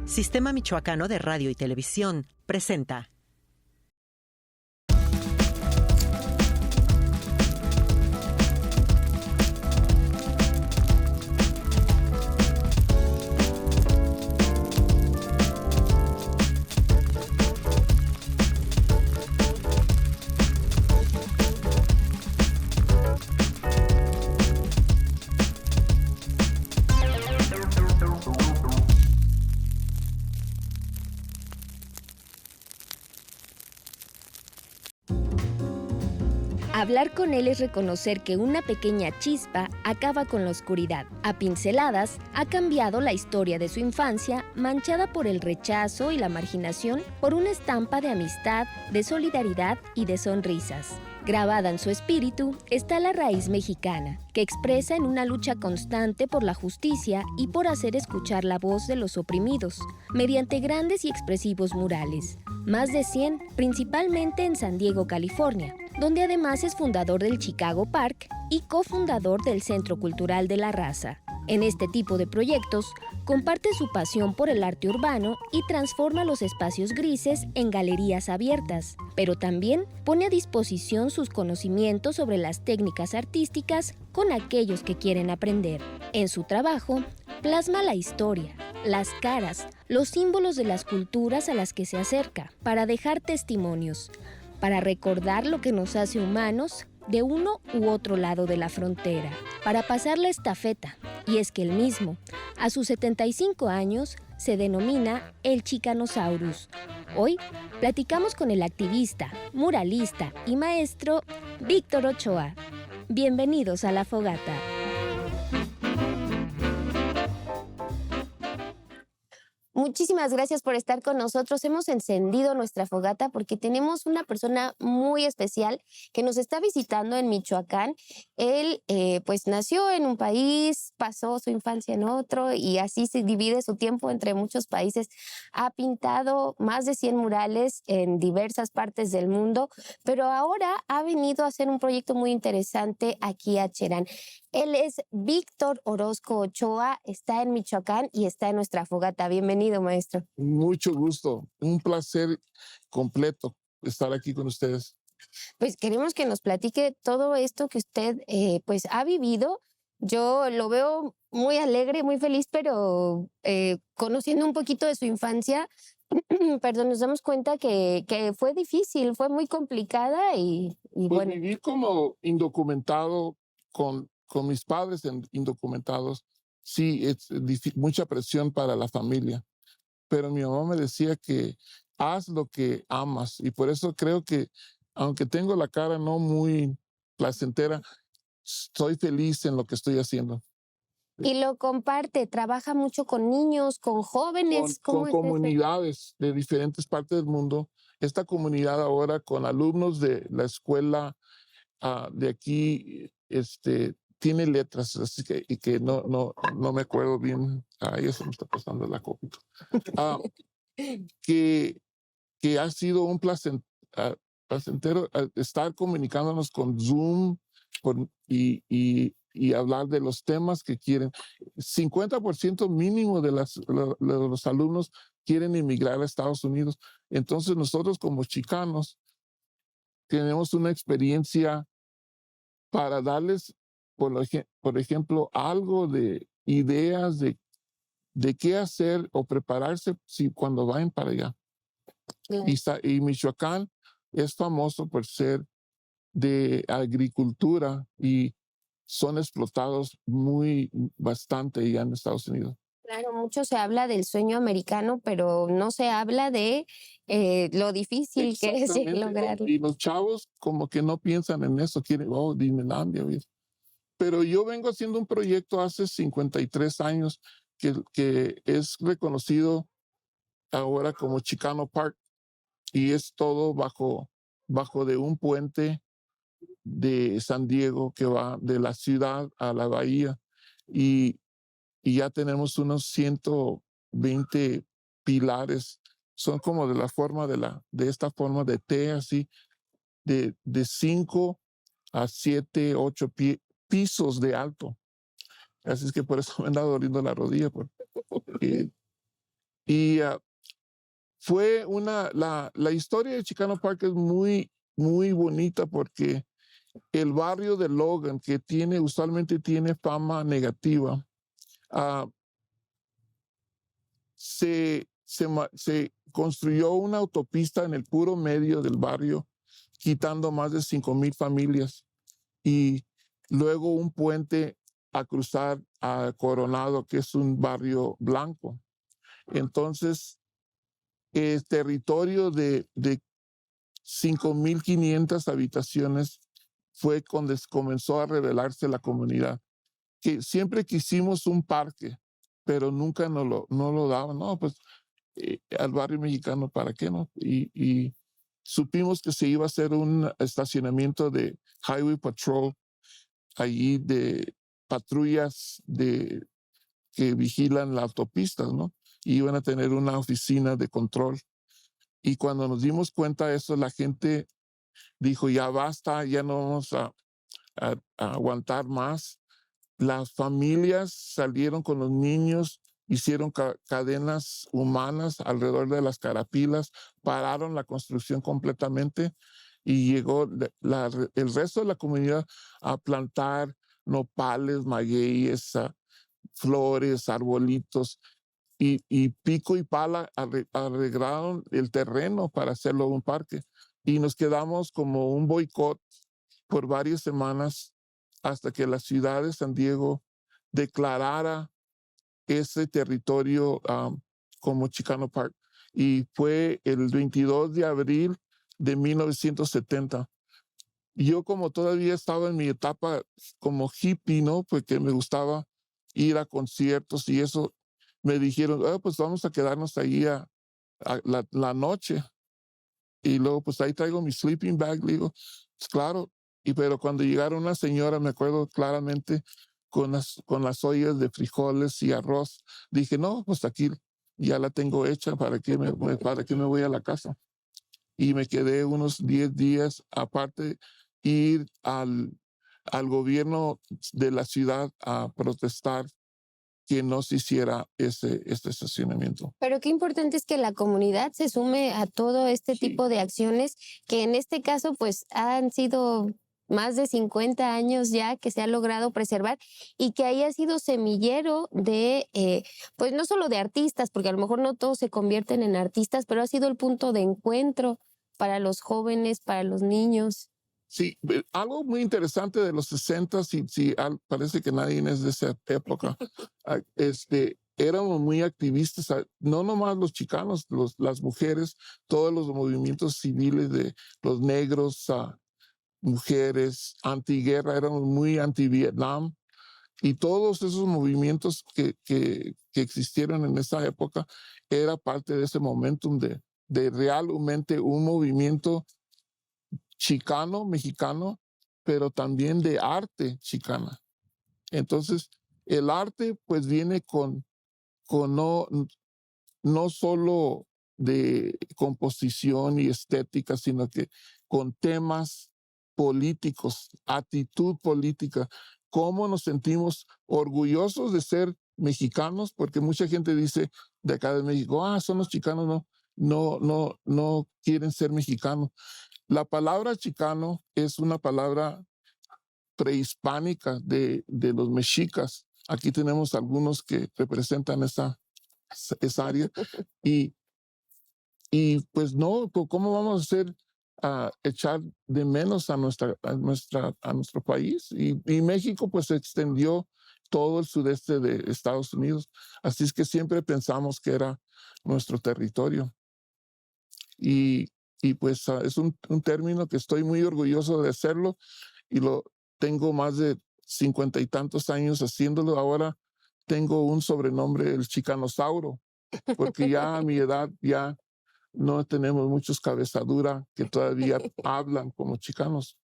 Sistema Michoacano de Radio y Televisión presenta. Hablar con él es reconocer que una pequeña chispa acaba con la oscuridad. A pinceladas, ha cambiado la historia de su infancia, manchada por el rechazo y la marginación, por una estampa de amistad, de solidaridad y de sonrisas. Grabada en su espíritu está la raíz mexicana, que expresa en una lucha constante por la justicia y por hacer escuchar la voz de los oprimidos, mediante grandes y expresivos murales. Más de 100, principalmente en San Diego, California, donde además es fundador del Chicago Park y cofundador del Centro Cultural de la Raza. En este tipo de proyectos, comparte su pasión por el arte urbano y transforma los espacios grises en galerías abiertas, pero también pone a disposición sus conocimientos sobre las técnicas artísticas con aquellos que quieren aprender. En su trabajo, plasma la historia, las caras, los símbolos de las culturas a las que se acerca, para dejar testimonios, para recordar lo que nos hace humanos de uno u otro lado de la frontera, para pasar la estafeta. Y es que él mismo, a sus 75 años, se denomina el Chicanosaurus. Hoy platicamos con el activista, muralista y maestro Víctor Ochoa. Bienvenidos a La Fogata. Muchísimas gracias por estar con nosotros. Hemos encendido nuestra fogata porque tenemos una persona muy especial que nos está visitando en Michoacán. Él pues nació en un país, pasó su infancia en otro y así se divide su tiempo entre muchos países. Ha pintado más de 100 murales en diversas partes del mundo, pero ahora ha venido a hacer un proyecto muy interesante aquí a Cherán. Él es Víctor Orozco Ochoa, está en Michoacán y está en nuestra fogata. Bienvenido, maestro. Mucho gusto, un placer completo estar aquí con ustedes. Pues queremos que nos platique todo esto que usted pues ha vivido. Yo lo veo muy alegre, muy feliz, pero conociendo un poquito de su infancia, perdón, nos damos cuenta que fue difícil, fue muy complicada y Pues bueno. vivir como indocumentado con mis padres indocumentados, sí, es mucha presión para la familia. Pero mi mamá me decía que haz lo que amas. Y por eso creo que, aunque tengo la cara no muy placentera, estoy feliz en lo que estoy haciendo. Y lo comparte, trabaja mucho con niños, con jóvenes. Con comunidades de diferentes partes del mundo. Esta comunidad ahora con alumnos de la escuela de aquí, tiene letras, así que no me acuerdo bien. Ahí se me está pasando la copita. Que ha sido un placentero estar comunicándonos con Zoom y hablar de los temas que quieren. 50% mínimo de los alumnos quieren emigrar a Estados Unidos. Entonces nosotros como chicanos tenemos una experiencia para darles, por ejemplo, algo de ideas de qué hacer o prepararse cuando vayan para allá. Y Michoacán es famoso por ser de agricultura y son explotados bastante ya en Estados Unidos. Claro, mucho se habla del sueño americano, pero no se habla de lo difícil que es lograrlo. Y los chavos como que no piensan en eso, quieren, Disneylandia. Pero yo vengo haciendo un proyecto hace 53 años que es reconocido ahora como Chicano Park y es todo bajo de un puente de San Diego que va de la ciudad a la bahía y ya tenemos unos 120 pilares. Son como de la forma de esta forma de T, así, de 5 a 7, 8 pisos de alto. Así es que por eso me anda doliendo la rodilla. Y, y fue la historia de Chicano Park es muy, muy bonita porque el barrio de Logan, que usualmente tiene fama negativa, ah, se construyó una autopista en el puro medio del barrio, quitando más de 5,000 familias, y luego un puente a cruzar a Coronado, que es un barrio blanco. Entonces, el territorio de 5,500 habitaciones fue cuando comenzó a revelarse la comunidad, que siempre quisimos un parque, pero nunca no lo daban. No, pues al barrio mexicano, ¿para qué no? Y supimos que se iba a hacer un estacionamiento de Highway Patrol, allí de patrullas que vigilan la autopista, ¿no? Y iban a tener una oficina de control. Y cuando nos dimos cuenta de eso, la gente dijo, ya basta, ya no vamos a aguantar más. Las familias salieron con los niños, hicieron cadenas humanas alrededor de las carapilas, pararon la construcción completamente y llegó el resto de la comunidad a plantar nopales, magueyes, flores, arbolitos, y pico y pala arreglaron el terreno para hacerlo un parque. Y nos quedamos como un boicot por varias semanas hasta que la ciudad de San Diego declarara ese territorio como Chicano Park. Y fue el 22 de abril de 1970. Yo, como todavía estaba en mi etapa como hippie, ¿no? Porque me gustaba ir a conciertos y eso, me dijeron, pues vamos a quedarnos ahí la noche. Y luego, pues ahí traigo mi sleeping bag, le digo, pues claro. Pero cuando llegaron una señora, me acuerdo claramente, con las ollas de frijoles y arroz, dije, no, pues aquí ya la tengo hecha, para qué me voy a la casa? Y me quedé unos 10 días, aparte, ir al gobierno de la ciudad a protestar que no se hiciera este estacionamiento. Pero qué importante es que la comunidad se sume a todo este Sí. tipo de acciones que en este caso pues han sido más de 50 años ya que se ha logrado preservar y que haya sido semillero de, pues no solo de artistas, porque a lo mejor no todos se convierten en artistas, pero ha sido el punto de encuentro para los jóvenes, para los niños. Sí, algo muy interesante de los 60, parece que nadie es de esa época. Éramos muy activistas, no nomás los chicanos, las mujeres, todos los movimientos civiles de los negros, mujeres, antiguerra, éramos muy anti-Vietnam, y todos esos movimientos que existieron en esa época era parte de ese momentum de realmente un movimiento chicano, mexicano, pero también de arte chicana. Entonces, el arte pues viene con no solo de composición y estética, sino que con temas políticos, actitud política, cómo nos sentimos orgullosos de ser mexicanos, porque mucha gente dice de acá de México, son los chicanos, no quieren ser mexicanos. La palabra chicano es una palabra prehispánica de los mexicas. Aquí tenemos algunos que representan esa área. Y, pues no, ¿cómo vamos a hacer echar de menos a nuestro país? Y México pues se extendió todo el sudeste de Estados Unidos. Así es que siempre pensamos que era nuestro territorio. Y pues es un término que estoy muy orgulloso de hacerlo y lo tengo más de 50 y tantos años haciéndolo. Ahora tengo un sobrenombre, el chicanosauro, porque ya a mi edad ya no tenemos muchos cabezadura que todavía hablan como chicanos.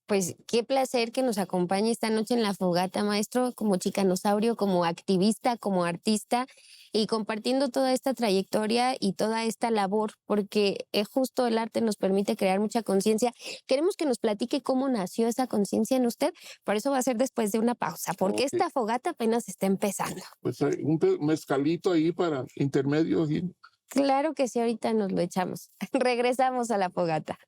Pues qué placer que nos acompañe esta noche en la fogata, maestro, como chicanosaurio, como activista, como artista y compartiendo toda esta trayectoria y toda esta labor, porque justo el arte nos permite crear mucha conciencia. Queremos que nos platique cómo nació esa conciencia en usted, por eso va a ser después de una pausa, porque Ok, esta fogata apenas está empezando. pues hay mezcalito ahí para intermedio. Claro que sí, ahorita nos lo echamos. Regresamos a la fogata.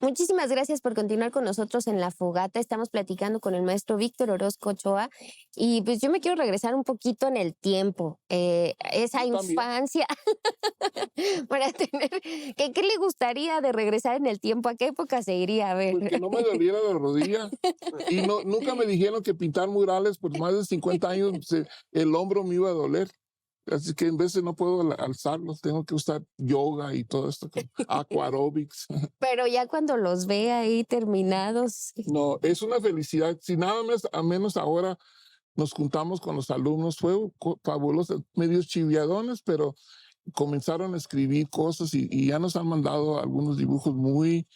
Muchísimas gracias por continuar con nosotros en La Fogata. Estamos platicando con el maestro Víctor Orozco Ochoa y pues yo me quiero regresar un poquito en el tiempo, esa Yo también. infancia, para tener, ¿qué le gustaría de regresar en el tiempo? ¿A qué época se iría a ver? Pues que no me doliera la rodilla. Y no, nunca me dijeron que pintar murales por más de 50 años el hombro me iba a doler. Así que en veces no puedo alzarlos, tengo que usar yoga y todo esto, aquarobics. Pero ya cuando los ve ahí terminados. No, es una felicidad. Si nada más, a menos ahora nos juntamos con los alumnos, fue fabuloso, medios chiviadones, pero comenzaron a escribir cosas y ya nos han mandado algunos dibujos muy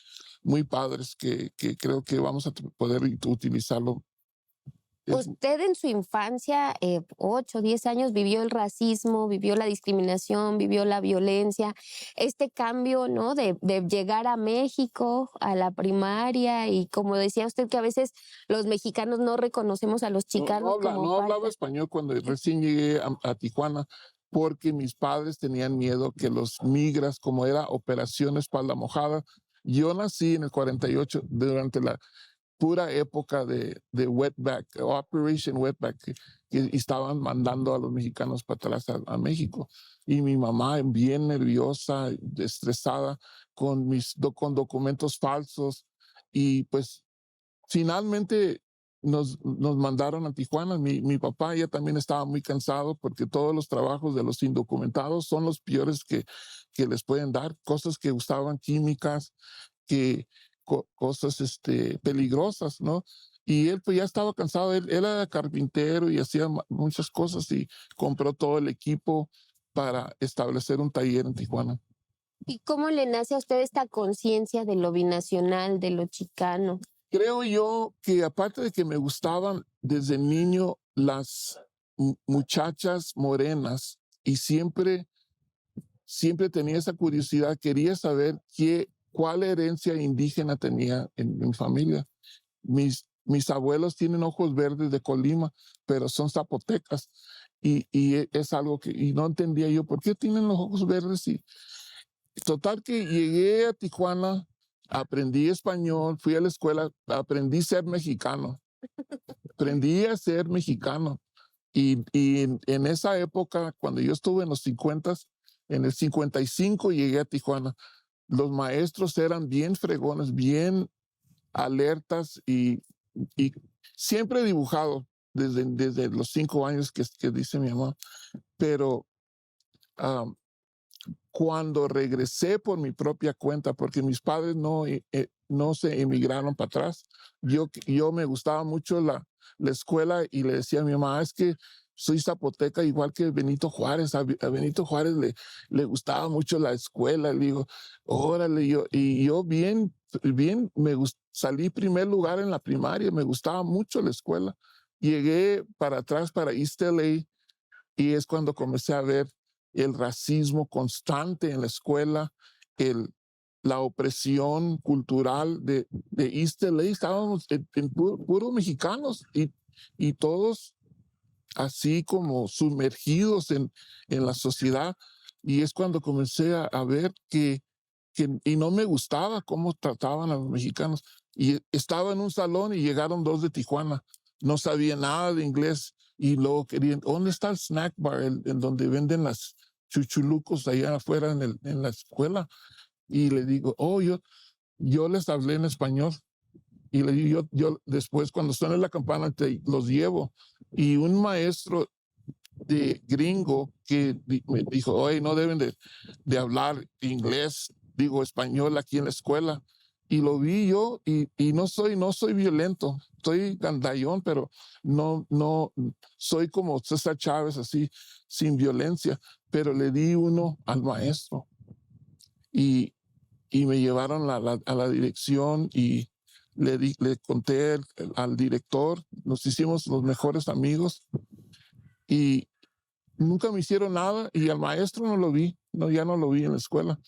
padres que creo que vamos a poder utilizarlo. Usted en su infancia, 8, 10 años, vivió el racismo, vivió la discriminación, vivió la violencia, este cambio, ¿no? De llegar a México, a la primaria, y como decía usted, que a veces los mexicanos no reconocemos a los chicanos como No hablaba parte. español cuando recién llegué a Tijuana porque mis padres tenían miedo que los migras, como era Operación Espalda Mojada. Yo nací en el 48 durante la pura época de Wetback, Operation Wetback, que estaban mandando a los mexicanos para atrás a México. Y mi mamá bien nerviosa, estresada, con documentos falsos. Y pues finalmente nos mandaron a Tijuana. Mi papá ya también estaba muy cansado porque todos los trabajos de los indocumentados son los peores que les pueden dar, cosas que usaban químicas, que cosas peligrosas, ¿no? Y él pues ya estaba cansado, él era carpintero y hacía muchas cosas y compró todo el equipo para establecer un taller en Tijuana. ¿Y cómo le nace a usted esta conciencia de lo binacional, de lo chicano? Creo yo que aparte de que me gustaban desde niño las muchachas morenas y siempre tenía esa curiosidad, quería saber cuál herencia indígena tenía en mi familia. Mis abuelos tienen ojos verdes de Colima, pero son zapotecas y es algo y no entendía yo por qué tienen los ojos verdes. Y total que llegué a Tijuana, aprendí español, fui a la escuela, aprendí a ser mexicano, aprendí a ser mexicano. Y en esa época, cuando yo estuve en los 50, en el 55 llegué a Tijuana. Los maestros eran bien fregones, bien alertas y siempre dibujado desde los 5 años que dice mi mamá. Pero cuando regresé por mi propia cuenta, porque mis padres no se emigraron para atrás, yo me gustaba mucho la escuela y le decía a mi mamá, es que soy zapoteca igual que Benito Juárez. A Benito Juárez le gustaba mucho la escuela. Le digo, órale, yo bien salí primer lugar en la primaria, me gustaba mucho la escuela. Llegué para atrás para East LA y es cuando comencé a ver el racismo constante en la escuela, la opresión cultural de East LA. Estábamos en puros mexicanos y todos así como sumergidos en la sociedad. Y es cuando comencé a ver y no me gustaba cómo trataban a los mexicanos. Y estaba en un salón y llegaron 2 de Tijuana. No sabía nada de inglés y luego querían, ¿dónde está el snack bar? En donde venden las chuchulucos allá afuera en la escuela. Y le digo, yo les hablé en español. Y le digo, yo después cuando suene la campana los llevo. Y un maestro de gringo que me dijo, oye, no deben de hablar inglés, digo español aquí en la escuela. Y lo vi yo y no soy violento, soy gandallón, pero no soy como César Chávez, así, sin violencia, pero le di uno al maestro y, y me llevaron a la dirección y le conté al director, nos hicimos los mejores amigos y nunca me hicieron nada y al maestro no lo vi, no, ya no lo vi en la escuela.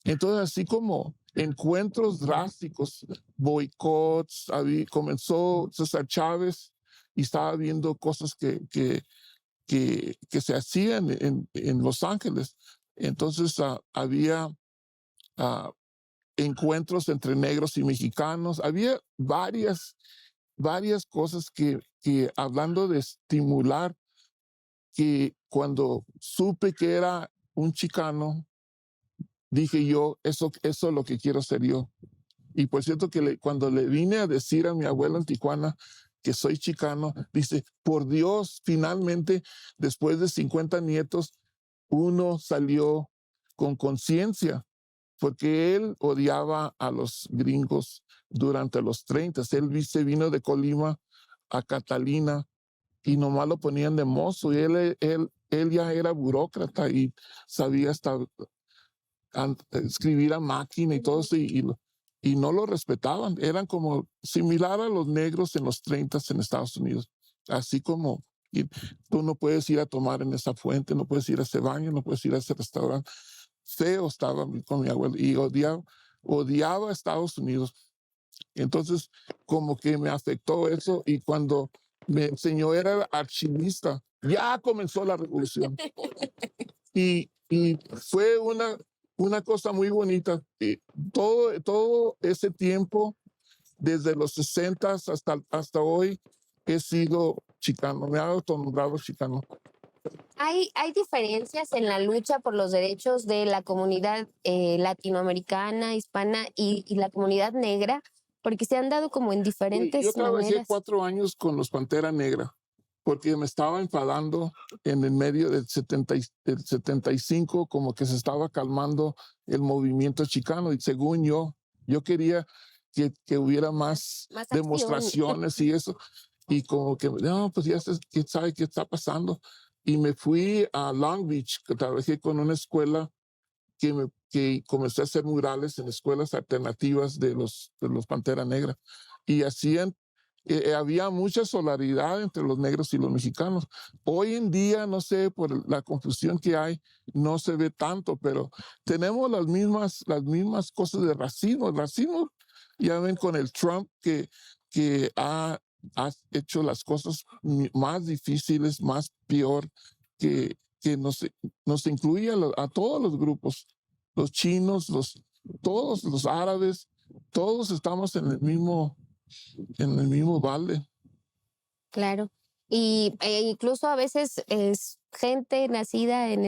Entonces, así como encuentros drásticos, boicots, comenzó César Chávez y estaba viendo cosas que se hacían en Los Ángeles. Entonces, había encuentros entre negros y mexicanos. Había varias cosas que hablando de estimular, que cuando supe que era un chicano, dije yo, eso es lo que quiero ser yo. Y por cierto que cuando le vine a decir a mi abuelo en Tijuana que soy chicano, dice, por Dios, finalmente, después de 50 nietos, uno salió con conciencia, porque él odiaba a los gringos durante los 30. Él se vino de Colima a Catalina y nomás lo ponían de mozo. Y él ya era burócrata y sabía hasta escribir a máquina y todo eso, y no lo respetaban. Eran como similar a los negros en los 30 en Estados Unidos. Así como tú no puedes ir a tomar en esa fuente, no puedes ir a ese baño, no puedes ir a ese restaurante. Feo estaba con mi abuelo y odiaba a Estados Unidos. Entonces, como que me afectó eso y cuando me enseñó, era archivista, ya comenzó la revolución. Y fue una cosa muy bonita. Todo ese tiempo, desde los 60 hasta hoy, he sido chicano, me he autonombrado chicano. ¿Hay diferencias en la lucha por los derechos de la comunidad latinoamericana, hispana y la comunidad negra? Porque se han dado como en diferentes Yo trabajé maneras. 4 años con los Pantera Negra porque me estaba enfadando en el medio del 75, como que se estaba calmando el movimiento chicano y según yo quería que hubiera más acción. demostraciones y eso. Y como que, no, pues ya quién sabe qué está pasando. Y me fui a Long Beach, que trabajé con una escuela que comencé a hacer murales en escuelas alternativas de los Pantera Negra. Y hacían, había mucha solidaridad entre los negros y los mexicanos. Hoy en día, no sé, por la confusión que hay, no se ve tanto, pero tenemos las mismas cosas de racismo. El racismo, ya ven con el Trump que ha hecho las cosas más difíciles, más peor, que nos incluye a todos los grupos, los chinos, todos los árabes, todos estamos en el mismo balde. Claro. Y incluso a veces es gente nacida en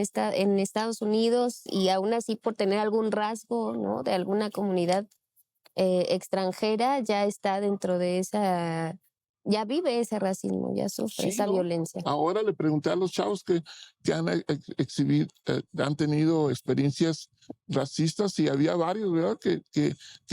Estados Unidos y aún así por tener algún rasgo, ¿no?, de alguna comunidad extranjera, ya está dentro de esa, ya vive ese racismo, ya sufre Sí, esa ¿no? violencia. Ahora le pregunté a los chavos que han tenido experiencias racistas y había varios, ¿verdad? Que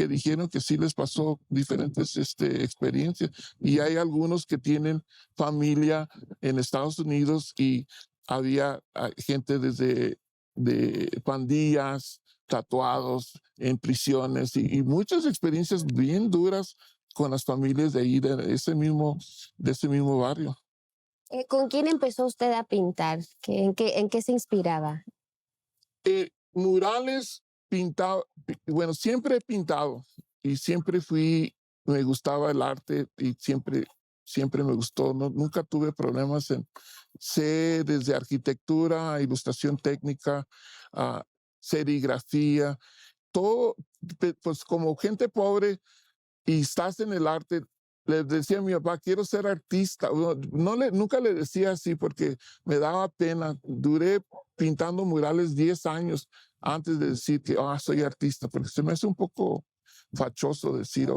dijeron que sí les pasó diferentes experiencias. Y hay algunos que tienen familia en Estados Unidos y había gente desde de pandillas, tatuados en prisiones y muchas experiencias bien duras con las familias de ahí, de ese mismo barrio. ¿Con quién empezó usted a pintar? ¿En qué se inspiraba? Murales pintado, bueno, siempre he pintado y siempre me gustaba el arte y siempre me gustó, nunca tuve problemas sé desde arquitectura, ilustración técnica, serigrafía, todo, pues como gente pobre y estás en el arte, le decía a mi papá, quiero ser artista. Nunca le decía así porque me daba pena. Duré pintando murales 10 años antes de decir que soy artista, porque se me hace un poco fachoso decir,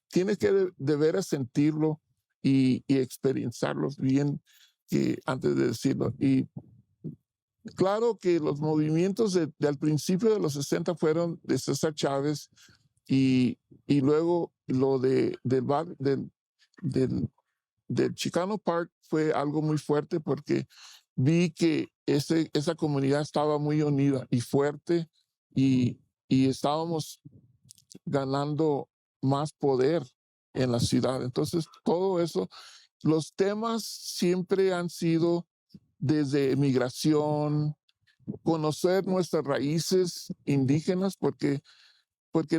tienes que de veras sentirlo y experienciarlo bien, que antes de decirlo. Y claro que los movimientos al principio de los 60 fueron de César Chávez y luego lo del Chicano Park fue algo muy fuerte porque vi que esa comunidad estaba muy unida y fuerte y estábamos ganando más poder en la ciudad. Entonces, todo eso, los temas siempre han sido desde migración, conocer nuestras raíces indígenas, porque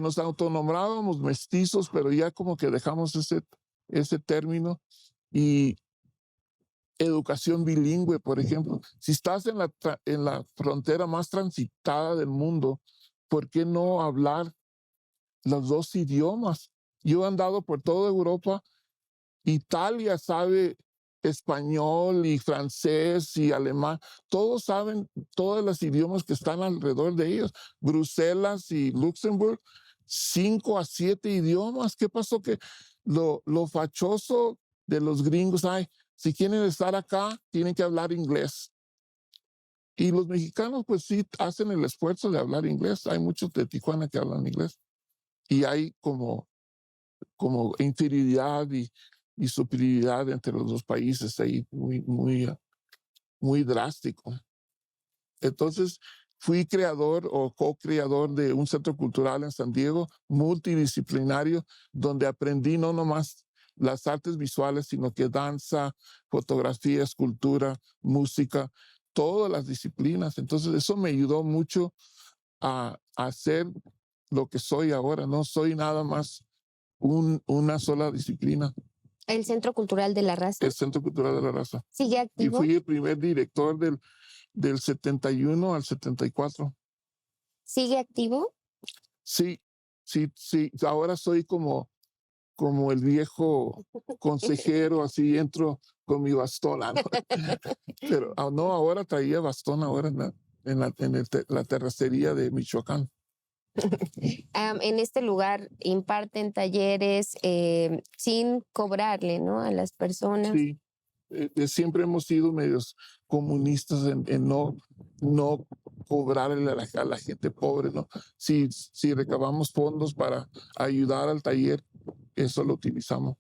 nos autonombrábamos mestizos, pero ya como que dejamos ese término. Y educación bilingüe, por ejemplo. Si estás en la frontera más transitada del mundo, ¿por qué no hablar los dos idiomas? Yo he andado por toda Europa. Italia sabe español y francés y alemán. Todos saben todos los idiomas que están alrededor de ellos. Bruselas y Luxemburgo, 5 a 7 idiomas. ¿Qué pasó? Que lo fachoso de los gringos, si quieren estar acá, tienen que hablar inglés. Y los mexicanos, pues sí, hacen el esfuerzo de hablar inglés. Hay muchos de Tijuana que hablan inglés. Y hay como inferioridad y superioridad entre los dos países ahí muy drástico. Entonces, fui creador o co-creador de un centro cultural en San Diego, multidisciplinario, donde aprendí no nomás las artes visuales, sino que danza, fotografía, escultura, música, todas las disciplinas. Entonces, eso me ayudó mucho a hacer lo que soy ahora. No soy nada más una sola disciplina. ¿El Centro Cultural de la Raza El Centro Cultural de la Raza. sigue Y activo? fui el primer director del 71 al 74. ¿Sigue activo? Sí. Ahora soy como el viejo consejero, así entro con mi bastón. Pero no, ahora traía bastón ahora en la terracería de Michoacán. En este lugar imparten talleres sin cobrarle, ¿no? A las personas. Sí, siempre hemos sido medios comunistas en no cobrarle a la gente pobre, ¿no? Si recabamos fondos para ayudar al taller, eso lo utilizamos.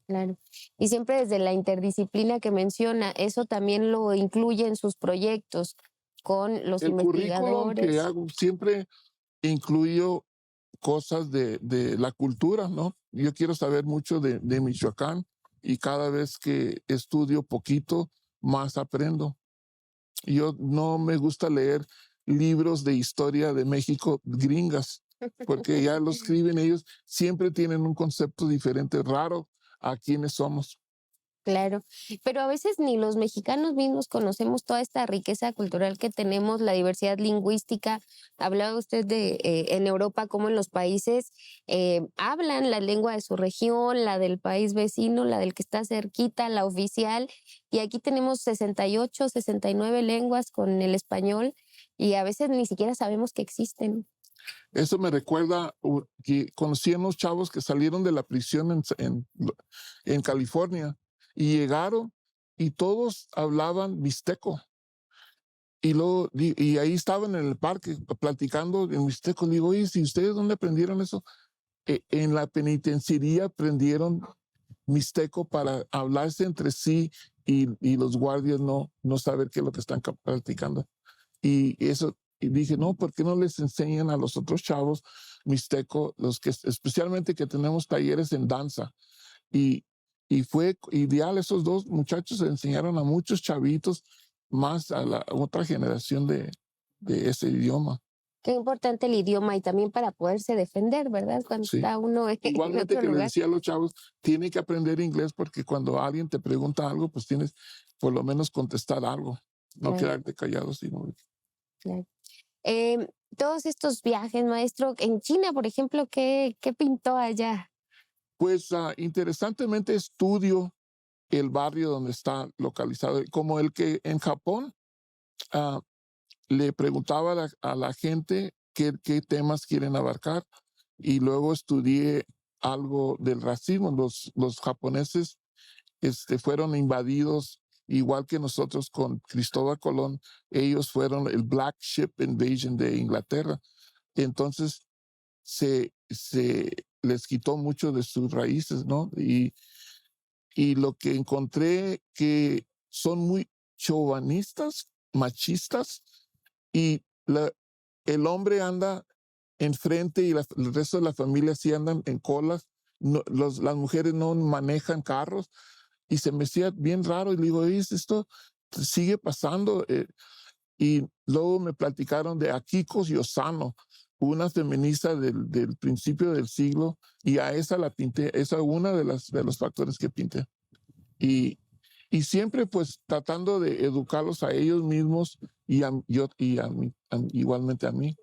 Claro. Y siempre desde la interdisciplina que menciona, eso también lo incluye en sus proyectos con los El currículum que investigadores. hago siempre incluyo cosas de la cultura, ¿no? Yo quiero saber mucho de Michoacán y cada vez que estudio poquito, más aprendo. Yo no me gusta leer libros de historia de México gringas, porque ya lo escriben ellos, siempre tienen un concepto diferente, raro a quienes somos. Claro, pero a veces ni los mexicanos mismos conocemos toda esta riqueza cultural que tenemos, la diversidad lingüística. Hablaba usted de en Europa, como en los países hablan la lengua de su región, la del país vecino, la del que está cerquita, la oficial, y aquí tenemos 68, 69 lenguas con el español y a veces ni siquiera sabemos que existen. Eso me recuerda que conocí a unos chavos que salieron de la prisión en California y llegaron y todos hablaban mixteco. Y ahí estaban en el parque platicando en mixteco. Le digo, oye, ¿si ustedes dónde aprendieron eso? En la penitenciaría aprendieron mixteco para hablarse entre sí y los guardias no saber qué es lo que están practicando. Y dije, no, ¿por qué no les enseñan a los otros chavos mixteco, especialmente que tenemos talleres en danza? Y fue ideal, esos dos muchachos enseñaron a muchos chavitos más a la otra generación de ese idioma. Qué importante el idioma y también para poderse defender, ¿verdad? Cuando Sí. está uno en Igualmente otro que les lugar. decía a los chavos, tienen que aprender inglés porque cuando alguien te pregunta algo, pues tienes por lo menos contestar algo, no Claro. quedarte callado, sino Claro. Todos estos viajes, maestro, en China, por ejemplo, ¿qué pintó allá? Pues interesantemente estudio el barrio donde está localizado, como el que en Japón le preguntaba a la gente qué temas quieren abarcar y luego estudié algo del racismo. Los japoneses fueron invadidos igual que nosotros con Cristóbal Colón, ellos fueron el Black Ship Invasion de Inglaterra. Entonces se les quitó mucho de sus raíces, ¿no? Y lo que encontré que son muy chauvinistas, machistas, y el hombre anda enfrente y el resto de la familia sí andan en colas. No, las mujeres no manejan carros y se me hacía bien raro y le digo, esto sigue pasando. Y luego me platicaron de Akiko Yosano, una feminista del principio del siglo, y a esa la pinté, esa es una de los factores que pinté. Y siempre pues tratando de educarlos a ellos mismos y igualmente a mí.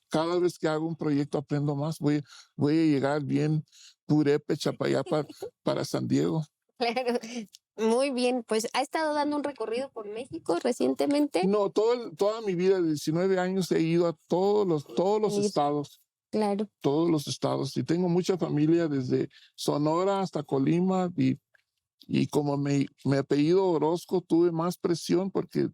Cada vez que hago un proyecto aprendo más, voy a llegar bien purépecha para allá, para San Diego. Claro, muy bien. Pues, ¿ha estado dando un recorrido por México recientemente? No, toda mi vida, de 19 años, he ido a todos los estados. Claro. Todos los estados. Y tengo mucha familia desde Sonora hasta Colima. Y como mi apellido Orozco, tuve más presión porque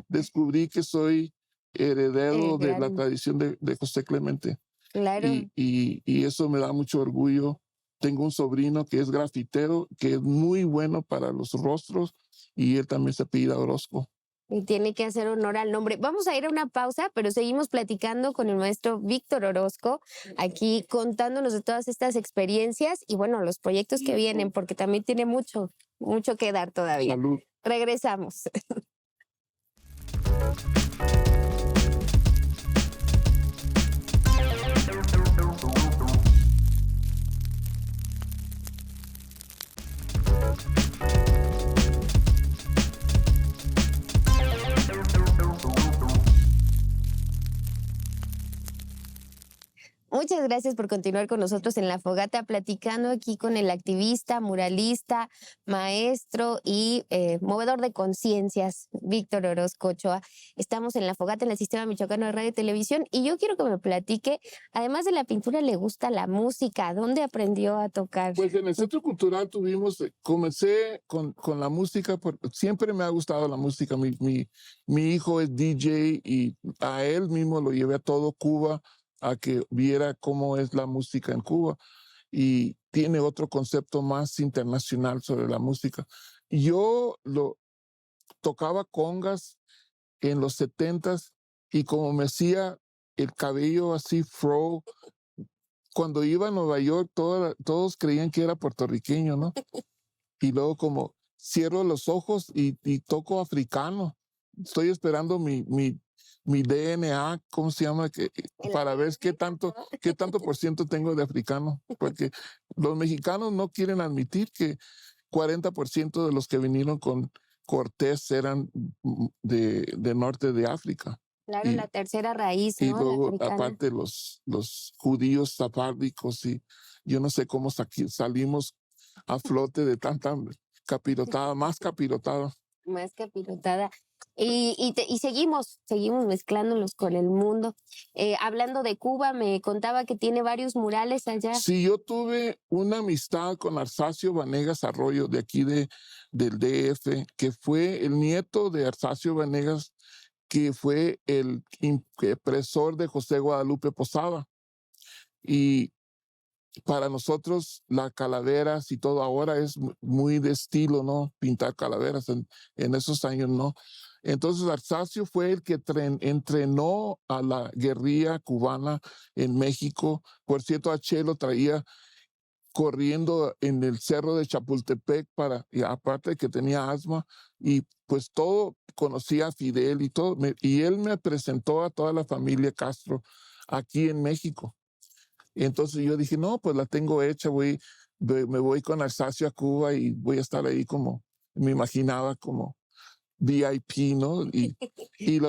descubrí que soy heredero de la tradición de José Clemente. Claro. Y eso me da mucho orgullo. Tengo un sobrino que es grafitero, que es muy bueno para los rostros, y él también se apellida Orozco. Y tiene que hacer honor al nombre. Vamos a ir a una pausa, pero seguimos platicando con el maestro Víctor Orozco, aquí contándonos de todas estas experiencias y bueno, los proyectos que vienen, porque también tiene mucho que dar todavía. Salud. Regresamos. Muchas gracias por continuar con nosotros en La Fogata, platicando aquí con el activista, muralista, maestro y movedor de conciencias, Víctor Orozco Ochoa. Estamos en La Fogata, en el Sistema Michoacano de Radio y Televisión, y yo quiero que me platique, además de la pintura, ¿le gusta la música? ¿Dónde aprendió a tocar? Pues en el Centro Cultural comencé con la música, siempre me ha gustado la música. Mi hijo es DJ y a él mismo lo llevé a todo Cuba a que viera cómo es la música en Cuba, y tiene otro concepto más internacional sobre la música. Yo tocaba congas en los 70s, y como me hacía el cabello así fro, cuando iba a Nueva York todos creían que era puertorriqueño, ¿no? Y luego como cierro los ojos y toco africano. Estoy esperando mi DNA, ¿cómo se llama? Para ver qué tanto por ciento tengo de africano, porque los mexicanos no quieren admitir que 40% de los que vinieron con Cortés eran de norte de África. Claro, la tercera raíz, ¿no? Y luego, aparte, los judíos safárdicos, y yo no sé cómo salimos a flote de tanta capirotada, más capirotada. Más capirotada. Y seguimos mezclándonos con el mundo. Hablando de Cuba, me contaba que tiene varios murales allá. Sí, yo tuve una amistad con Arsacio Vanegas Arroyo, de aquí del DF, que fue el nieto de Arsacio Vanegas, que fue el impresor de José Guadalupe Posada. Y para nosotros las calaveras y todo ahora es muy de estilo, ¿no? Pintar calaveras. En esos años no. Entonces Arsacio fue el que entrenó a la guerrilla cubana en México. Por cierto, a Che lo traía corriendo en el cerro de Chapultepec, y aparte de que tenía asma, y pues todo, conocía a Fidel y todo, y él me presentó a toda la familia Castro aquí en México. Y entonces yo dije, no, pues la tengo hecha, me voy con Arsacio a Cuba y voy a estar ahí me imaginaba como VIP, ¿no? Y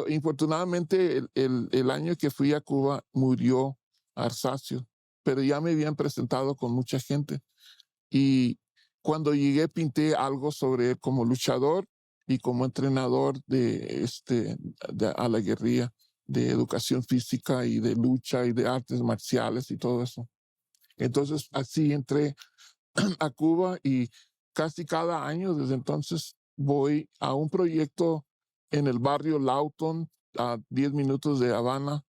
infortunadamente el año que fui a Cuba murió Arsacio, pero ya me habían presentado con mucha gente. Y cuando llegué pinté algo sobre él como luchador y como entrenador a la guerrilla, de educación física y de lucha y de artes marciales y todo eso. Entonces así entré a Cuba, y casi cada año desde entonces voy a un proyecto en el barrio Lawton, a 10 minutos de Habana,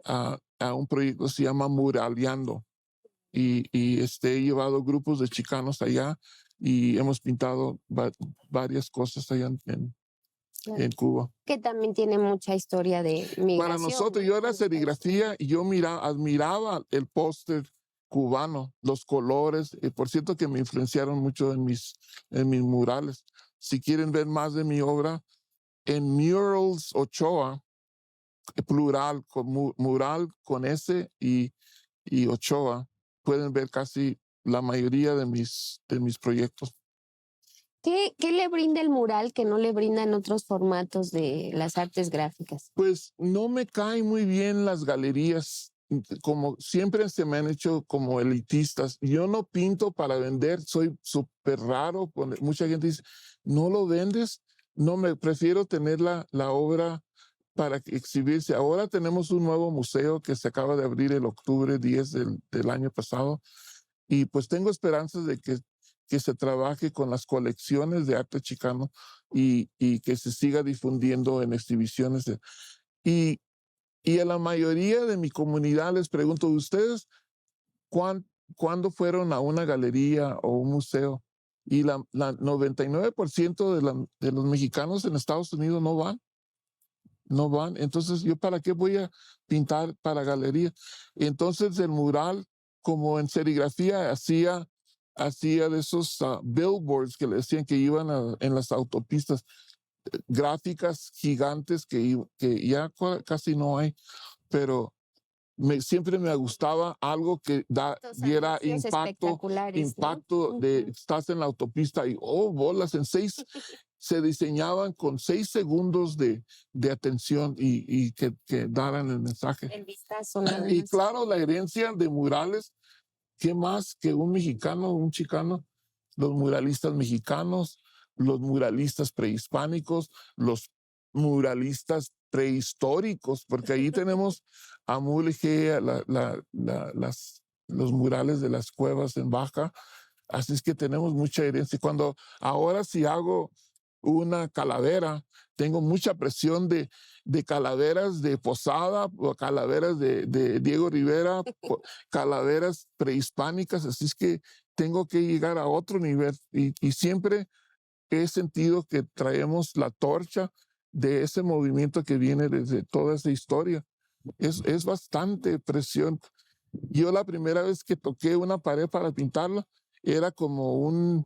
a un proyecto que se llama Muraleando. He llevado grupos de chicanos allá y hemos pintado varias cosas allá Claro. en Cuba. Que también tiene mucha historia de migración. Para nosotros, yo era serigrafía y yo admiraba el póster cubano, los colores, y por cierto que me influenciaron mucho en mis murales. Si quieren ver más de mi obra, en Murals Ochoa, plural, mural con S y Ochoa, pueden ver casi la mayoría de mis proyectos. ¿Qué le brinda el mural que no le brindan otros formatos de las artes gráficas? Pues no me caen muy bien las galerías, como siempre se me han hecho como elitistas. Yo no pinto para vender, soy súper raro. Mucha gente dice, ¿no lo vendes? No, prefiero tener la obra para exhibirse. Ahora tenemos un nuevo museo que se acaba de abrir el octubre 10 del año pasado y pues tengo esperanzas de que se trabaje con las colecciones de arte chicano y que se siga difundiendo en exhibiciones. Y a la mayoría de mi comunidad les pregunto, ¿ustedes cuándo fueron a una galería o un museo? Y la 99% de los mexicanos en Estados Unidos no van. No van. Entonces, ¿yo para qué voy a pintar para galería? Entonces, el mural, como en serigrafía, hacía de esos billboards que le decían que iban en las autopistas, gráficas gigantes que ya casi no hay, pero siempre me gustaba algo que diera impacto de estás en la autopista y bolas se diseñaban con 6 segundos de atención y que daran el mensaje. El vistazo. Y claro, la herencia de murales, ¿qué más que un mexicano, un chicano? Los muralistas mexicanos, los muralistas prehispánicos, los muralistas prehistóricos, porque ahí tenemos a Mulegé, los murales de las cuevas en Baja, así es que tenemos mucha herencia. Ahora si hago una calavera, tengo mucha presión de calaveras de Posada, o calaveras de Diego Rivera, calaveras prehispánicas, así es que tengo que llegar a otro nivel y siempre he sentido que traemos la torcha de ese movimiento que viene desde toda esa historia. Es bastante presión. Yo la primera vez que toqué una pared para pintarla era como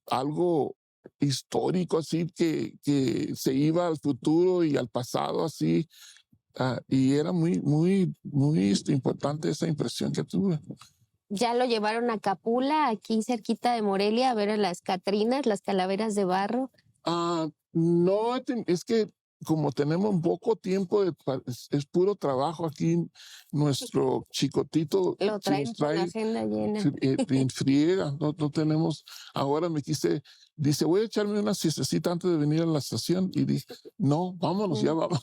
algo histórico, así que se iba al futuro y al pasado, así. Y era muy, muy, muy importante esa impresión que tuve. Ya lo llevaron a Capula, aquí cerquita de Morelia, a ver a las Catrinas, las calaveras de barro. No, es que como tenemos poco tiempo, es puro trabajo aquí. Nuestro chicotito Lo traen nos por la agenda llena. en friega. No tenemos. Ahora dice, voy a echarme una siestecita antes de venir a la estación. Y dije, no, vámonos, ya vamos.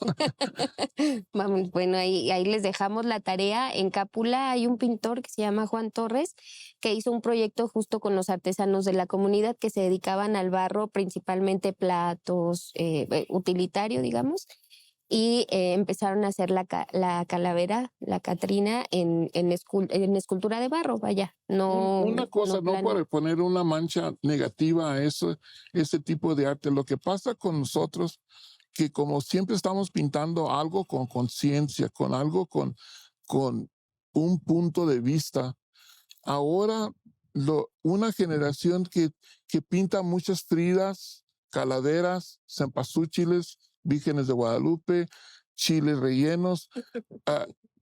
Vamos, bueno, ahí les dejamos la tarea. En Capula hay un pintor que se llama Juan Torres, que hizo un proyecto justo con los artesanos de la comunidad que se dedicaban al barro, principalmente platos, utilitario, digamos, y empezaron a hacer la calavera, la Catrina, en escultura de barro, vaya. No, una cosa, no para poner una mancha negativa a ese tipo de arte. Lo que pasa con nosotros, que como siempre estamos pintando algo con conciencia, con algo con un punto de vista, ahora una generación que pinta muchas Fridas, calaveras, cempasúchiles, vírgenes de Guadalupe, chiles rellenos,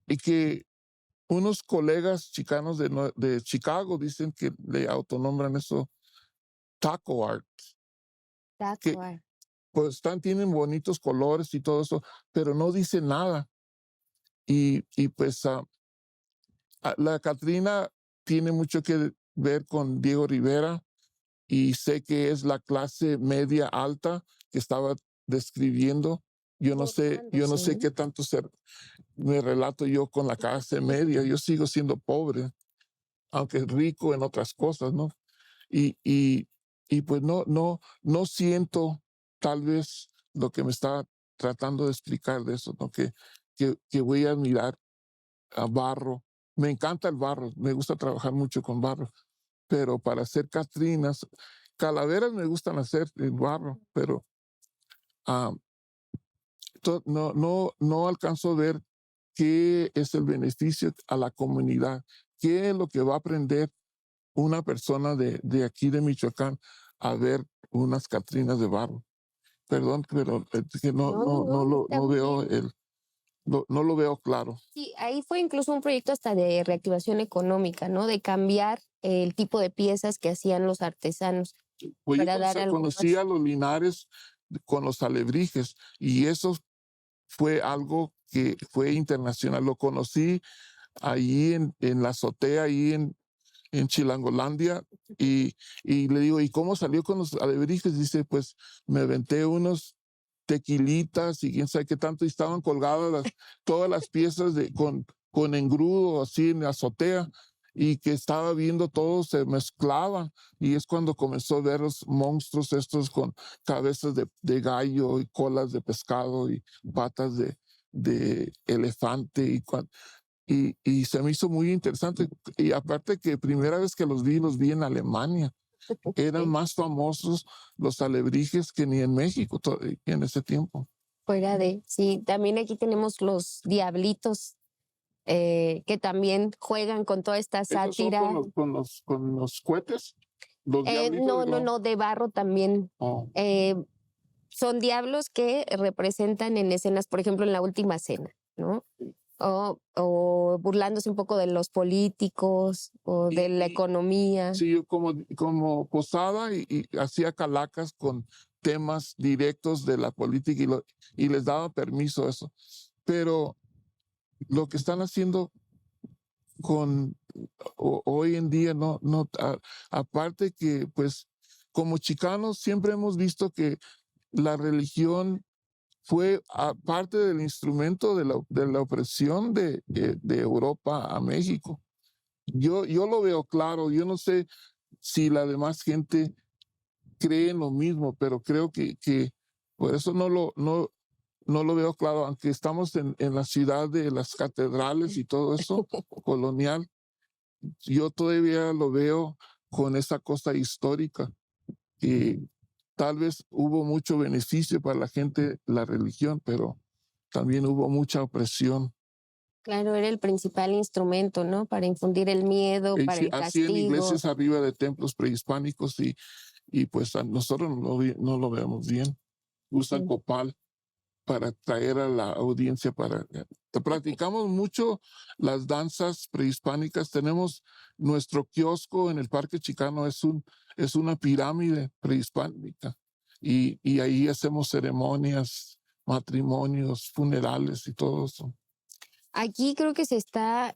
y que unos colegas chicanos de Chicago dicen que le autonombran eso taco art. Taco art. Pues tienen bonitos colores y todo eso, pero no dicen nada. Y pues la Catrina tiene mucho que ver con Diego Rivera y sé que es la clase media alta que estaba describiendo. Yo no sé qué tanto me relato yo con la clase media. Yo sigo siendo pobre, aunque rico en otras cosas, ¿no? Y y pues no siento tal vez lo que me está tratando de explicar de eso, ¿no? Que voy a admirar a barro. Me encanta el barro, me gusta trabajar mucho con barro, pero para hacer catrinas, calaveras me gustan hacer en barro, pero ah, no alcanzo a ver qué es el beneficio a la comunidad, qué es lo que va a aprender una persona de aquí de Michoacán a ver unas catrinas de barro. Perdón, pero es que Está no veo bien. no lo veo claro. Sí, ahí fue incluso un proyecto hasta de reactivación económica, ¿no? De cambiar el tipo de piezas que hacían los artesanos Pues yo para dar algo conocí más. a los Linares con los alebrijes y eso fue algo que fue internacional. Lo conocí ahí en la azotea, ahí en Chilangolandia, y le digo, ¿y cómo salió con los alebrijes? Dice, pues me aventé unos tequilitas y quién sabe qué tanto, y estaban colgadas todas las piezas con engrudo así en la azotea, y que estaba viendo todo, se mezclaba, y es cuando comenzó a ver los monstruos estos con cabezas de gallo y colas de pescado y patas de elefante, y se me hizo muy interesante. Y aparte que primera vez que los vi en Alemania. Eran Sí, más famosos los alebrijes que ni en México en ese tiempo. fuera de, sí, también aquí tenemos los diablitos que también juegan con toda esta ¿Esos son sátira. con los cohetes? Los diablitos. No, de barro también. Oh, Eh, Son diablos que representan en escenas, por ejemplo, en La Última Cena, ¿no? O burlándose un poco de los políticos o de la y economía. sí, yo como posada y hacía calacas con temas directos de la política y les daba permiso a eso. Pero lo que están haciendo hoy en día, aparte que pues como chicanos siempre hemos visto que la religión fue parte del instrumento de la opresión de Europa a México. Yo lo veo claro, yo no sé si la demás gente cree en lo mismo, pero creo que por eso no lo veo claro, aunque estamos en la ciudad de las catedrales y todo eso, colonial, yo todavía lo veo con esa cosa histórica, que tal vez hubo mucho beneficio para la gente, la religión, pero también hubo mucha opresión. Claro, era el principal instrumento, ¿no? Para infundir el miedo, para el Hacían castigo. iglesias arriba de templos prehispánicos y pues a nosotros no lo vemos bien. Usan Sí. copal para traer a la audiencia. Practicamos mucho las danzas prehispánicas. Tenemos nuestro kiosco en el Parque Chicano, es una pirámide prehispánica y ahí hacemos ceremonias, matrimonios, funerales y todo eso. Aquí creo que se está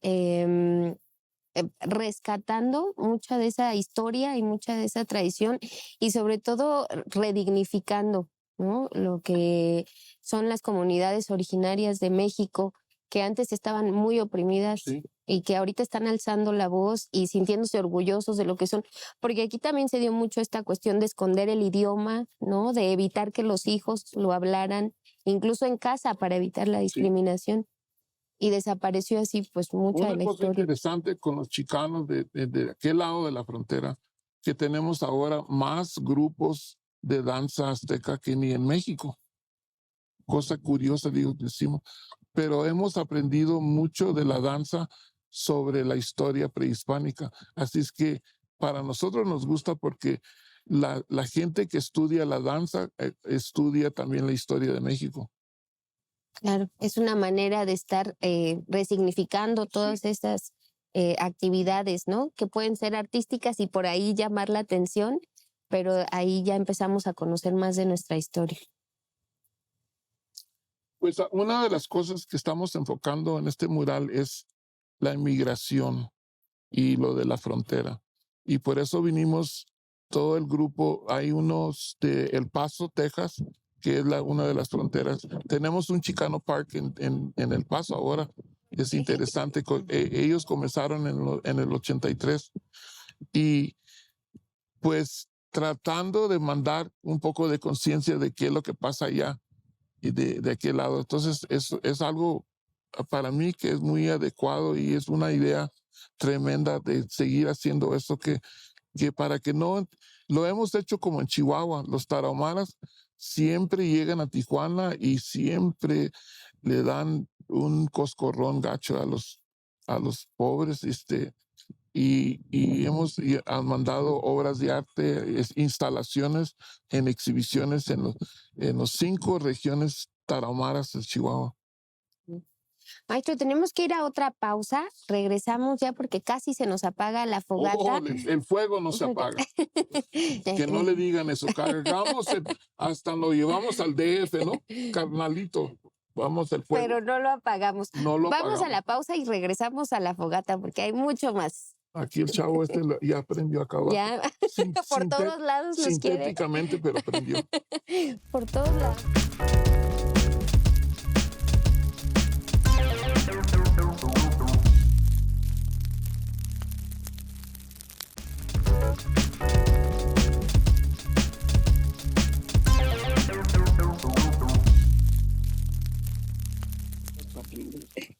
rescatando mucha de esa historia y mucha de esa tradición y sobre todo redignificando, ¿no? Lo que son las comunidades originarias de México que antes estaban muy oprimidas Sí. y que ahorita están alzando la voz y sintiéndose orgullosos de lo que son, porque aquí también se dio mucho esta cuestión de esconder el idioma, ¿no? De evitar que los hijos lo hablaran, incluso en casa para evitar la Sí. discriminación. Y desapareció así pues mucha de Una la cosa historia. interesante con los chicanos de aquel lado de la frontera, que tenemos ahora más grupos de danza azteca que ni en México. Cosa curiosa, decimos, pero hemos aprendido mucho de la danza sobre la historia prehispánica. Así es que para nosotros nos gusta porque la gente que estudia la danza estudia también la historia de México. Claro, es una manera de estar resignificando todas estas actividades, ¿no? Que pueden ser artísticas y por ahí llamar la atención, pero ahí ya empezamos a conocer más de nuestra historia. Pues una de las cosas que estamos enfocando en este mural es la inmigración y lo de la frontera. Y por eso vinimos todo el grupo. Hay unos de El Paso, Texas, que es una de las fronteras. Tenemos un Chicano Park en El Paso ahora. Es interesante. Ellos comenzaron en el 83 y pues tratando de mandar un poco de conciencia de qué es lo que pasa allá y de aquel lado. Entonces, es algo para mí que es muy adecuado y es una idea tremenda de seguir haciendo esto que para que no, lo hemos hecho como en Chihuahua, los tarahumaras siempre llegan a Tijuana y siempre le dan un coscorrón gacho a los pobres, y hemos han mandado obras de arte, instalaciones en exhibiciones en los 5 regiones tarahumaras de Chihuahua. Maestro, tenemos que ir a otra pausa. Regresamos ya porque casi se nos apaga la fogata. El fuego no se apaga. Que no le digan eso. Cargamos hasta lo llevamos al DF, ¿no? Carnalito, vamos al fuego. Pero no lo apagamos. No lo Vamos apagamos. a la pausa y regresamos a la fogata porque hay mucho más. Aquí el chavo ya aprendió a acabar. Ya, por todos lados nos quiere. Sintéticamente, pero aprendió. Por todos lados.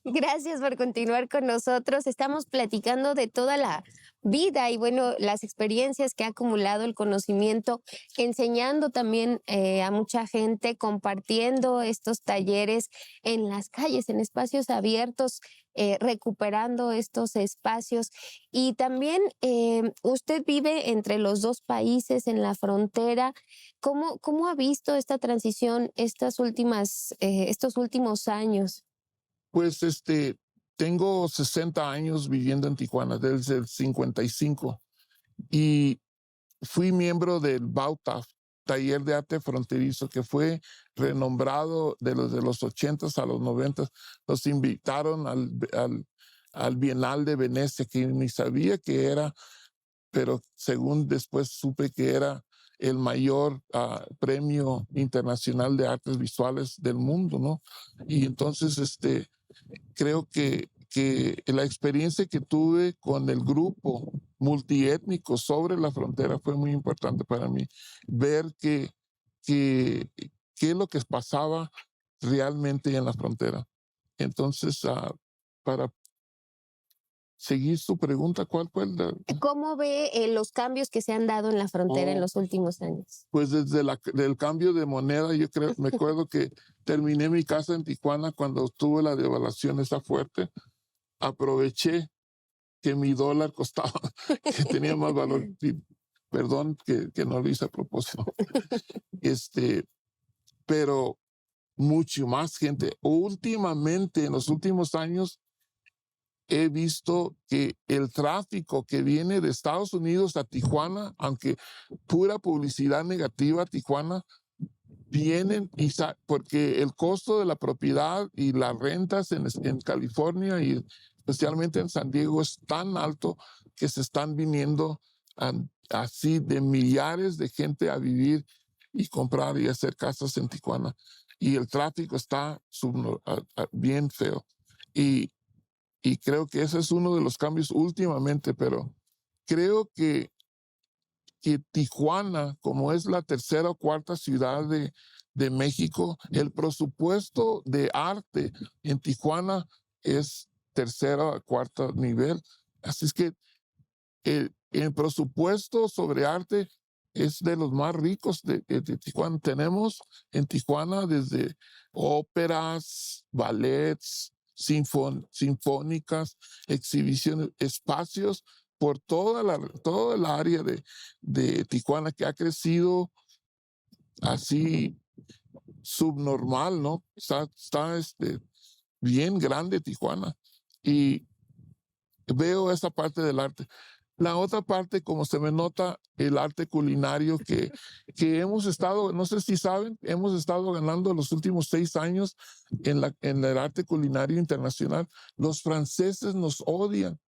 Gracias por continuar con nosotros. Estamos platicando de toda la vida y bueno, las experiencias que ha acumulado, el conocimiento, enseñando también a mucha gente, compartiendo estos talleres en las calles, en espacios abiertos, recuperando estos espacios. Y también usted vive entre los 2 países en la frontera. ¿Cómo ha visto esta transición estos últimos años? Pues tengo 60 años viviendo en Tijuana, desde el 55, y fui miembro del BAUTAF, Taller de Arte Fronterizo, que fue renombrado de los 80s a los 90s. Nos invitaron al Bienal de Venecia, que ni sabía que era, pero según después supe que era el mayor premio internacional de artes visuales del mundo, ¿no? Y entonces, creo que la experiencia que tuve con el grupo multiétnico sobre la frontera fue muy importante para mí. Ver qué es lo que pasaba realmente en la frontera. Entonces, para seguir su pregunta, ¿cuál fue ¿Cómo ve los cambios que se han dado en la frontera en los últimos años? Pues desde el cambio de moneda, yo creo, me acuerdo que terminé mi casa en Tijuana cuando tuve la devaluación esa fuerte. Aproveché que mi dólar costaba, que tenía más valor. Perdón que no lo hice a propósito. Pero mucho más gente. Últimamente, en los últimos años, he visto que el tráfico que viene de Estados Unidos a Tijuana, aunque pura publicidad negativa a Tijuana, vienen porque el costo de la propiedad y las rentas en California y especialmente en San Diego es tan alto que se están viniendo así de millares de gente a vivir y comprar y hacer casas en Tijuana. Y el tráfico está bien feo. Y creo que ese es uno de los cambios últimamente, pero creo que Tijuana, como es la tercera o cuarta ciudad de México, el presupuesto de arte en Tijuana es tercera o cuarta nivel. Así es que el presupuesto sobre arte es de los más ricos de Tijuana. Tenemos en Tijuana desde óperas, ballets, sinfónicas, exhibiciones, espacios por toda la área de Tijuana que ha crecido así subnormal, ¿no? Está bien grande Tijuana y veo esa parte del arte. La otra parte, como se me nota, el arte culinario que hemos estado, no sé si saben, hemos estado ganando los últimos 6 años en el arte culinario internacional. Los franceses nos odian.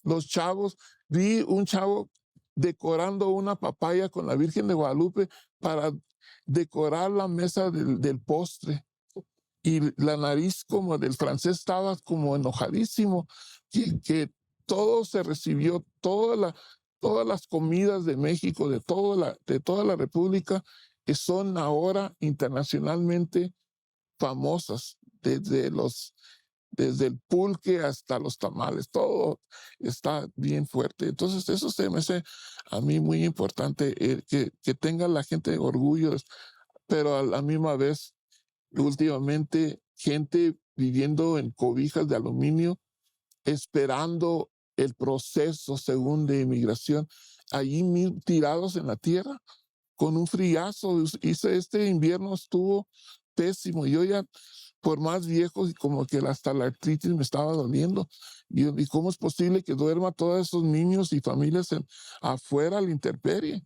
Los chavos, vi un chavo decorando una papaya con la Virgen de Guadalupe para decorar la mesa del postre. Y la nariz como del francés estaba como enojadísimo, que todo se recibió, todas las comidas de México, de toda la República, que son ahora internacionalmente famosas, desde el pulque hasta los tamales, todo está bien fuerte. Entonces, eso se me hace a mí muy importante, que tenga la gente orgullo, pero a la misma vez, últimamente, gente viviendo en cobijas de aluminio, esperando el proceso según de inmigración, allí tirados en la tierra, con un friazo. Este invierno estuvo pésimo. Yo ya, por más viejo, y como que hasta la artritis me estaba doliendo. ¿Y cómo es posible que duerma todos esos niños y familias afuera a la intemperie?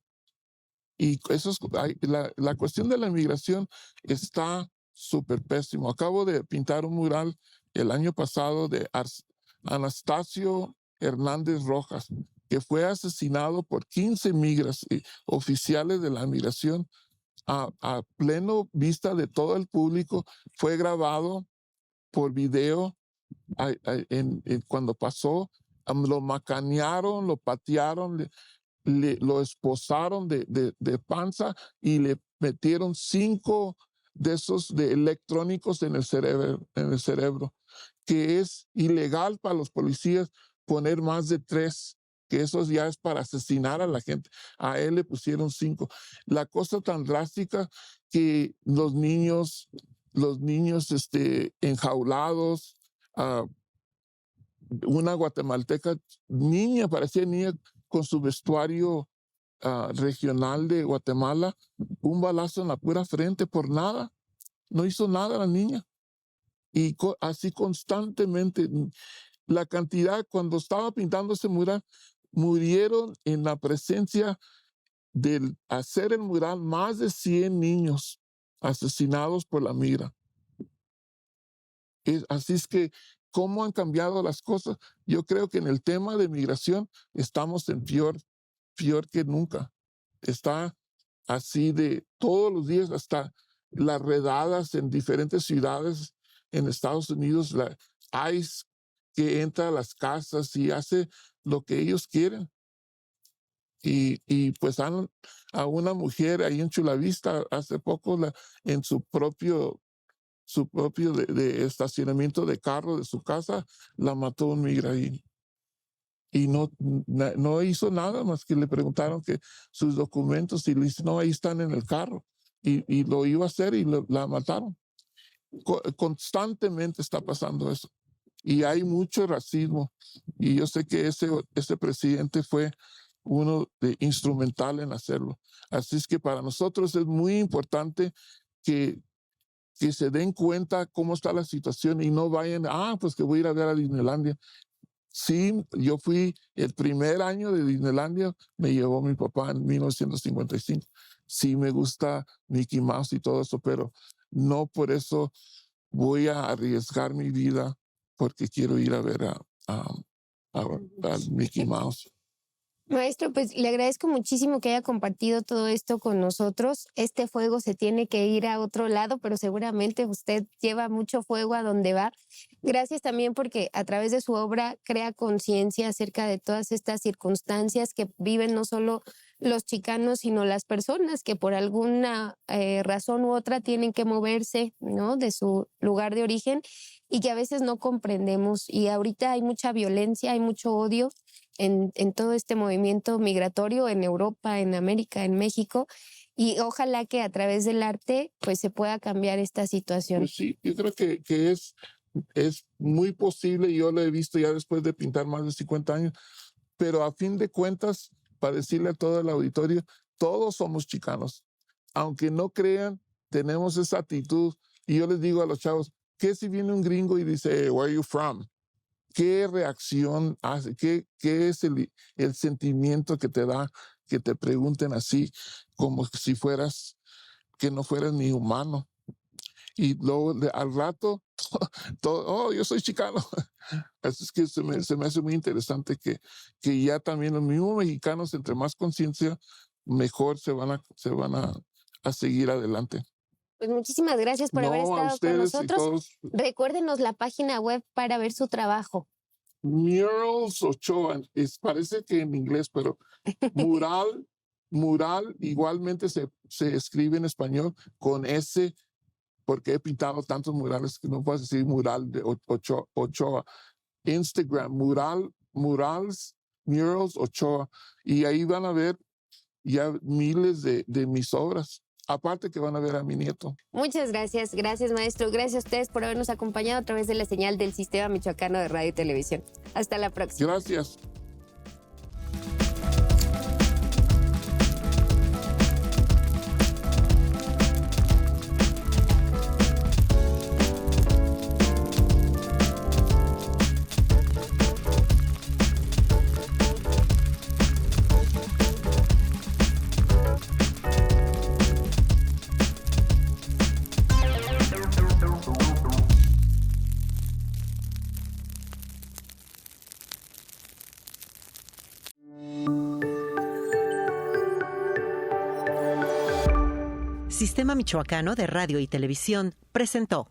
Y eso es, la cuestión de la inmigración está súper pésimo. Acabo de pintar un mural el año pasado de Anastasio Hernández Rojas, que fue asesinado por 15 oficiales de la migración a pleno vista de todo el público. Fue grabado por video cuando pasó. Lo macanearon, lo patearon, lo esposaron de panza y le metieron 5 de esos electrónicos en el cerebro, que es ilegal para los policías poner más de 3, que eso ya es para asesinar a la gente. A él le pusieron 5. La cosa tan drástica que los niños enjaulados, una guatemalteca niña, parecía niña, con su vestuario regional de Guatemala, un balazo en la pura frente por nada. No hizo nada la niña. Y así constantemente. La cantidad, cuando estaba pintando ese mural, murieron en la presencia del hacer el mural más de 100 niños asesinados por la migra. Así es que, ¿cómo han cambiado las cosas? Yo creo que en el tema de migración estamos en peor que nunca. Está así de todos los días, hasta las redadas en diferentes ciudades en Estados Unidos, la ICE que entra a las casas y hace lo que ellos quieren. Y pues a una mujer ahí en Chula Vista hace poco en su propio de estacionamiento de carro de su casa, la mató un migra ahí. Y no hizo nada más que le preguntaron que sus documentos y le dice, no, ahí están en el carro. Y lo iba a hacer y la mataron. Constantemente está pasando eso. Y hay mucho racismo. Y yo sé que ese presidente fue uno instrumental en hacerlo. Así es que para nosotros es muy importante que se den cuenta cómo está la situación y no vayan, pues que voy a ir a ver a Disneylandia. Sí, yo fui el primer año de Disneylandia, me llevó mi papá en 1955. Sí me gusta Mickey Mouse y todo eso, pero no por eso voy a arriesgar mi vida porque quiero ir a ver a Mickey Mouse. Maestro, pues le agradezco muchísimo que haya compartido todo esto con nosotros. Este fuego se tiene que ir a otro lado, pero seguramente usted lleva mucho fuego a donde va. Gracias también porque a través de su obra crea conciencia acerca de todas estas circunstancias que viven no solo los chicanos, sino las personas que por alguna razón u otra tienen que moverse, ¿no?, de su lugar de origen y que a veces no comprendemos. Y ahorita hay mucha violencia, hay mucho odio en todo este movimiento migratorio en Europa, en América, en México, y ojalá que a través del arte pues se pueda cambiar esta situación. Pues sí, yo creo que es muy posible, yo lo he visto ya después de pintar más de 50 años, pero a fin de cuentas, para decirle a todo el auditorio, todos somos chicanos. Aunque no crean, tenemos esa actitud. Y yo les digo a los chavos, ¿qué si viene un gringo y dice, where are you from? ¿Qué reacción hace? ¿Qué es el sentimiento que te da que te pregunten así, como si que no fueras ni humano? Y luego al rato, yo soy chicano. Así es que se me hace muy interesante que ya también los mismos mexicanos, entre más conciencia, mejor se van a seguir adelante. Pues muchísimas gracias por haber estado con nosotros. Todos. Recuérdenos la página web para ver su trabajo. Murals Ochoa, parece que en inglés, pero mural igualmente se escribe en español con S, porque he pintado tantos murales que no puedo decir mural de Ochoa. Instagram, murals Ochoa, y ahí van a ver ya miles de mis obras. Aparte que van a ver a mi nieto. Muchas gracias, maestro. Gracias a ustedes por habernos acompañado a través de la señal del Sistema Michoacano de Radio y Televisión. Hasta la próxima. Gracias. Sistema Michoacano de Radio y Televisión presentó